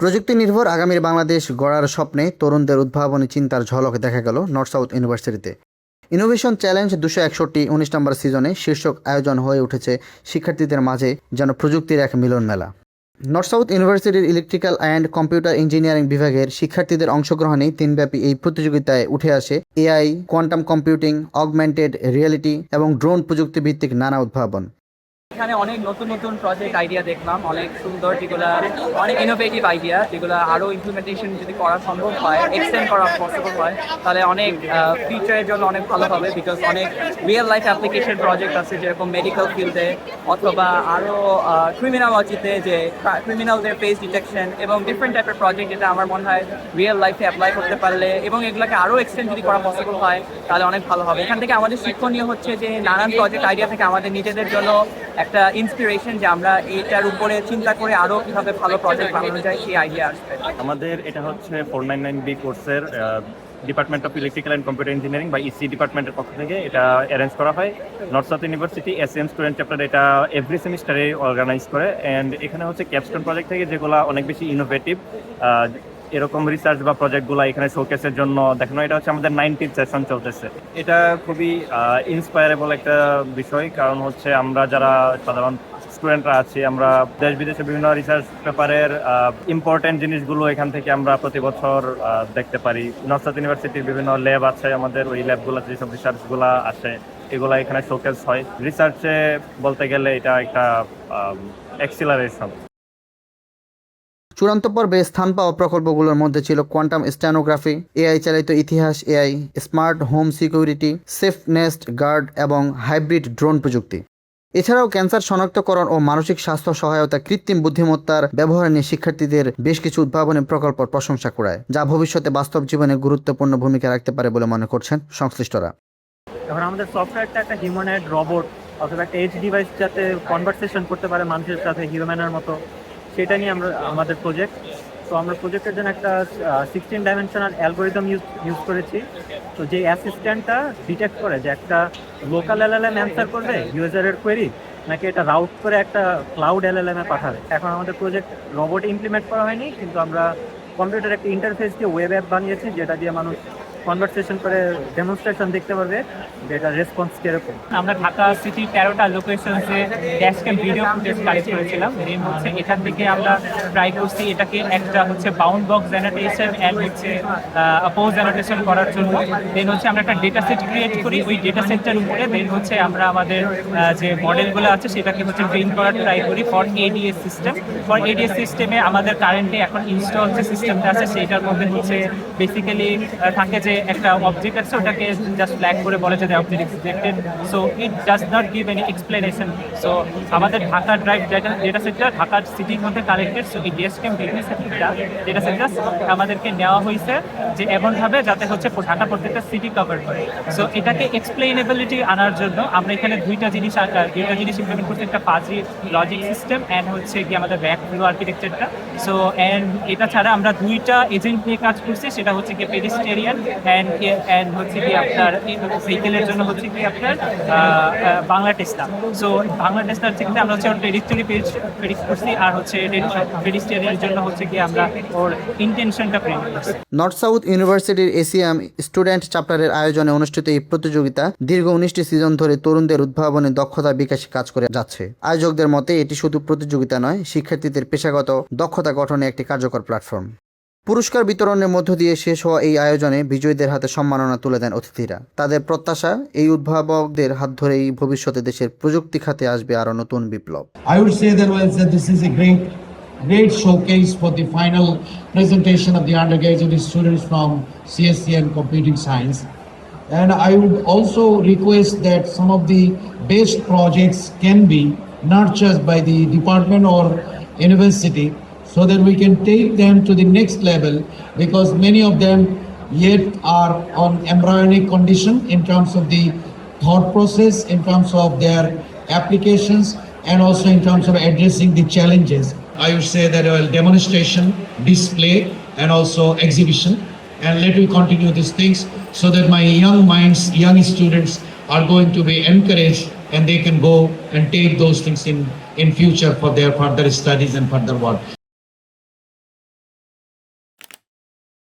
প্রযুক্তি নির্ভর আগামীর বাংলাদেশ গড়ার স্বপ্নে তরুণদের উদ্ভাবনী চিন্তার ঝলক দেখা গেল নর্থ সাউথ ইউনিভার্সিটিতে। ইনোভেশন চ্যালেঞ্জ 261 19 নম্বর সিজনে শীর্ষক আয়োজন হয়ে উঠেছে শিক্ষার্থীদের মাঝে যেন প্রযুক্তির এক মিলন মেলা। নর্থ সাউথ ইউনিভার্সিটির ইলেকট্রিক্যাল অ্যান্ড কম্পিউটার ইঞ্জিনিয়ারিং বিভাগের শিক্ষার্থীদের অংশগ্রহণে দিনব্যাপী এই প্রতিযোগিতায় উঠে আসে AI, quantum computing, augmented reality এবং ড্রোন প্রযুক্তি ভিত্তিক নানা উদ্ভাবন। এখানে অনেক নতুন নতুন প্রজেক্ট আইডিয়া দেখলাম, অনেক সুন্দর, যেগুলো অনেক ইনোভেটিভ আইডিয়া, যেগুলো আরও ইমপ্লিমেন্টেশন যদি করা সম্ভব হয়, এক্সটেন্ড করা পসিবল হয়, তাহলে অনেক ফিউচারের জন্য অনেক ভালো হবে। বিকজ অনেক রিয়েল লাইফ অ্যাপ্লিকেশন প্রজেক্ট আছে, যেরকম মেডিকেল ফিল্ডে অথবা আরও ক্রিমিনোলজিতে, যে ক্রিমিনালদের ফেস ডিটেকশন এবং ডিফারেন্ট টাইপের প্রজেক্ট, যেটা আমার মনে হয় রিয়েল লাইফে অ্যাপ্লাই করতে পারলে এবং এগুলোকে আরও এক্সটেন্ড যদি করা পসিবল হয় তাহলে অনেক ভালো হবে। এখান থেকে আমাদের শিক্ষণীয় হচ্ছে যে নানান প্রজেক্ট আইডিয়া থেকে আমাদের নিজেদের জন্য একটা ইন্সপিরেশন, যে আমরা এটার উপরে চিন্তা করে আরো কিভাবে ভালো প্রজেক্ট বানানো যায় সেই আইডিয়া আসবে। আমাদের এটা হচ্ছে 499B কোর্সের department of electrical and computer engineering বা ইসি ডিপার্টমেন্টের পক্ষ থেকে এটা অ্যারেঞ্জ করা হয়। North south university SM student chapter এটা এভরি সেমিস্টারে অর্গানাইজ করে। অ্যান্ড এখানে হচ্ছে ক্যাপস্টোন প্রজেক্ট থেকে যেগুলো অনেক বেশি ইনোভেটিভ এরকম রিসার্চ বা প্রজেক্টগুলো এখানে শোকেসের জন্য দেখানো। এটা হচ্ছে আমাদের 90th সেশন চলতেছে। এটা খুবই ইন্সপায়ারেবল একটা বিষয়, কারণ হচ্ছে আমরা যারা সাধারণ স্টুডেন্টরা আছি, আমরা দেশ বিদেশে বিভিন্ন রিসার্চ পেপারের ইম্পর্টেন্ট জিনিসগুলো এখান থেকে আমরা প্রতি বছর দেখতে পারি। নর্থ সাউথ ইউনিভার্সিটির বিভিন্ন ল্যাব আছে আমাদের, ওই ল্যাবগুলোতে যেসব রিসার্চগুলো আসে এগুলো এখানে শোকেস হয়। রিসার্চে বলতে গেলে এটা একটা এক্সিলারেশন। চূড়ান্ত পর্বে স্থান পাওয়া প্রকল্পগুলোর মধ্যে ছিল কোয়ান্টাম স্ট্যানোগ্রাফি, এআই চালিত ইতিহাস AI, smart home security, safe Nest Guard এবং হাইব্রিড ড্রোন প্রযুক্তি। এছাড়াও ক্যান্সার শনাক্তকরণ ও মানসিক স্বাস্থ্য সহায়তা, কৃত্রিম বুদ্ধিমত্তার ব্যবহার নিয়ে শিক্ষার্থীদের বেশ কিছু উদ্ভাবনী প্রকল্প প্রশংসা কুড়ায়, যা ভবিষ্যতে বাস্তব জীবনে গুরুত্বপূর্ণ ভূমিকা রাখতে পারে বলে মনে করছেন সংশ্লিষ্টরা। এখন আমাদের সফটওয়্যারটা একটা হিউম্যানয়েড রোবট অথবা একটা এজ ডিভাইস যাতে কনভারসেশন করতে পারে মানুষের সাথে হিউম্যানের মতো, সেটা নিয়ে আমাদের প্রজেক্ট। তো আমরা প্রজেক্টের জন্য একটা 16 ডাইমেনশনাল অ্যালগোরিদম ইউজ করেছি। তো যে অ্যাসিস্ট্যান্টটা ডিটেক্ট করে যে একটা লোকাল এলএলএম অ্যান্সার করবে ইউজারের কোয়েরি, নাকি এটা রাউট করে একটা ক্লাউড এলএলএম এ পাঠাবে। এখন আমাদের প্রজেক্ট রোবট ইমপ্লিমেন্ট করা হয়নি, কিন্তু আমরা কম্পিউটার একটা ইন্টারফেস দিয়ে ওয়েব অ্যাপ বানিয়েছি, যেটা দিয়ে মানুষ কনভারসেশন করে ডেমনস্ট্রেশন দেখতে পারবে যেটা রেসপন্স কিরকম। আমরা ঢাকা সিটির 13টা লোকেশনসে ড্যাশক্যাম ভিডিও ফুটেজ কালেক্ট করেছিলাম। দেন হচ্ছে এখান থেকে আমরা ট্রাই করছি এটাকে একটা হচ্ছে বাউন্ড বক্স অ্যানোটেশন অ্যান্ড হচ্ছে অপোজ অ্যানোটেশন করার জন্য। দেন হচ্ছে আমরা একটা ডেটা সেট ক্রিয়েট করি, ওই ডেটা সেটটার উপরে দেন হচ্ছে আমরা আমাদের যে মডেলগুলো আছে সেটাকে হচ্ছে ট্রেন করার ট্রাই করি for ads system. For ads সিস্টেমে আমাদের কারেন্টলি এখন ইনস্টল যে সিস্টেমটা আছে সেইটার মধ্যে হচ্ছে বেসিক্যালি থাকে যে একটা অবজেক্ট আছে, ওটাকে জাস্ট ফ্ল্যাগ করে বলে যে object existed, so it does not give any explanation. So আমাদের ঢাকা ড্রাইভ ডেটা সেটটা ঢাকা সিটির মধ্যে কালেক্টেড। সো এই ডেস্কেম ডেটা সেটটা আমাদেরকে নেওয়া হয়েছে যে এমনভাবে যাতে হচ্ছে ঢাকা প্রত্যেকটা সিটি কভার করে। সো এটাকে এক্সপ্লেনেবিলিটি আনার জন্য আমরা এখানে দুইটা জিনিস ইমপ্লিমেন্ট করছি, একটা ফাজি লজিক সিস্টেম অ্যান্ড হচ্ছে কি আমাদের ব্যাক ফ্লো আর্কিটেকচারটা। সো অ্যান্ড এটা ছাড়া আমরা দুইটা এজেন্ট নিয়ে কাজ করছি, সেটা হচ্ছে কি পেডিস্টেরিয়ান অ্যান্ড হচ্ছে কি আপনার ভেহিকেলের জন্য হচ্ছে কি আপনার বাংলা টেস্টা। সো বাংলা টেস্টার থেকে আমরা হচ্ছে ওর টেরিস্টরি প্রেডিক্ট করছি, আর হচ্ছে পেডিস্টেরিয়ানের জন্য হচ্ছে কি আমরা ওর ইন্টেনশনটা প্রেডিক্ট করছি। নর্থ সাউথ ইউনিভার্সিটির এসিএম স্টুডেন্ট চ্যাপ্টারের আয়োজনে অনুষ্ঠিত এই প্রতিযোগিতা দীর্ঘ 19টি সিজন ধরে তরুণদের উদ্ভাবনে দক্ষতা বিকাশে কাজ করে যাচ্ছে। আয়োজকদের মতে এটি শুধু প্রতিযোগিতা নয়, শিক্ষার্থীদের পেশাগত দক্ষতা গঠনে একটি কার্যকর প্ল্যাটফর্ম। পুরস্কার বিতরণের মধ্য দিয়ে শেষ হওয়া এই আয়োজনে বিজয়ীদের হাতে সম্মাননা তুলে দেন অতিথিরা। তাদের প্রত্যাশা, এই উদ্ভাবকদের হাত ধরেই ভবিষ্যতে দেশের প্রযুক্তি খাতে আসবে আরো নতুন বিপ্লব। I would say that this is a great showcase for the final presentation of the undergraduate students from CSC and Computing Science. And I would also request that some of the best projects can be nurtured by the department or university, so that we can take them to the next level, because many of them yet are on embryonic condition in terms of the thought process, in terms of their applications, and also in terms of addressing the challenges. I would say that demonstration, display, and also exhibition, and let me continue these things so that my young minds, young students are going to be encouraged, and they can go and take those things in future for their further studies and further work.